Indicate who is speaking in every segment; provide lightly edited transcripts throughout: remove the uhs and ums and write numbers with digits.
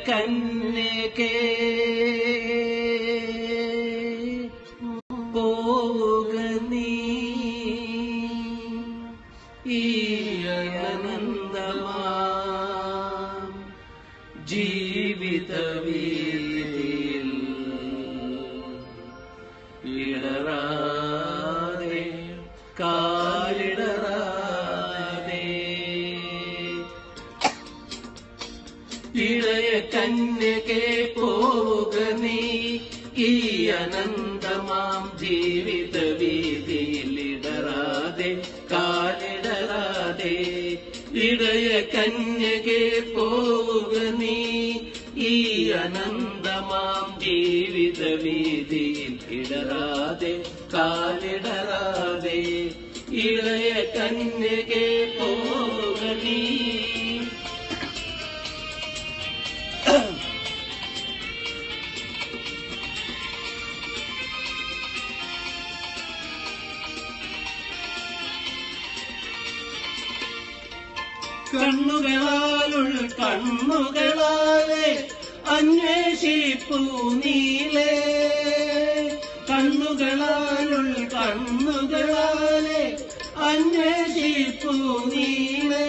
Speaker 1: കന്യകേ പോക നീ ഈ അനന്തമാം ജീവിത വീതിയിൽ ഇടറാതെ കാലിടറാതെ ഇളയ കന്യകേ പോക നീ ഈ അനന്തമാം ജീവിത വീതിയിൽ ഇടറാതെ കാലിടറാതെ ഇളയ കന്യകേ പോക നീ ഈ അനന്തമാം ജീവിത വീതിയിൽ ഇടറാതെ കാലിടറാതെ ഇളയ കന്യകേ പോക നീ കണ്ണുകളാലുള്ള കണ്ണുകളാലെ അന്വേഷിപ്പൂ നീലേ കണ്ണുകളാലുള്ള കണ്ണുകളാലെ അന്വേഷിപ്പൂ നീലേ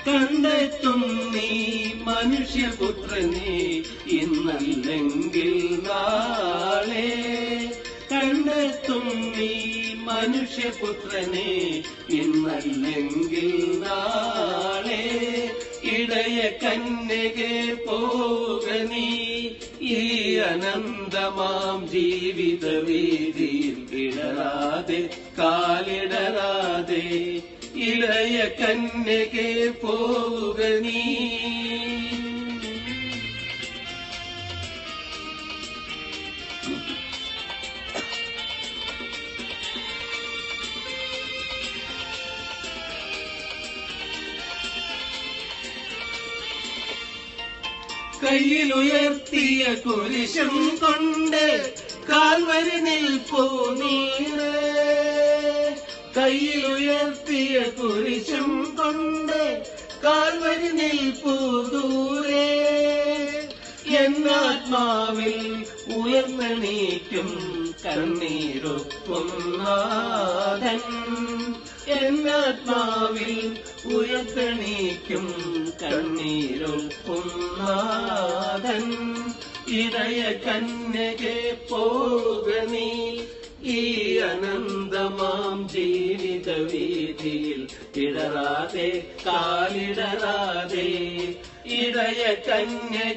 Speaker 1: കണ്ടെത്തും നീ മനുഷ്യപുത്രനെ ഇന്നല്ലെങ്കിൽ നാളെ കണ്ടെത്തും നീ മനുഷ്യപുത്രനെ ഇന്നല്ലെങ്കിൽ നാളെ ഇടയ കന്യകേ പോക നീ ഈ അനന്തമാം ജീവിത വീതിയിൽ ഇടറാതെ കാലിടറാതെ ഇടയ കന്യകേ പോക നീ കയ്യിലുയർത്തിയ കുരിശും കൊണ്ട് കാൽവരി നിൽപ്പൂ നീളേ കയ്യിലുയർത്തിയ കുരിശും കൊണ്ട് കാൽവരി നിൽപ്പൂ ദൂരെ എന്നാത്മാവിൽ ഉയർന്നെണീക്കും കണ്ണീരൊപ്പും നാഥൻ എന്നാത്മാവിൽ ഉയർന്നെണീക്കും കണ്ണീരൊപ്പും നാഥൻ ഇടയ കന്യകേ പോക നീ ഈ അനന്തമാം ജീവിത വീതിയിൽ ഇടറാതെ കാലിടറാതെ ഇടയ കന്യക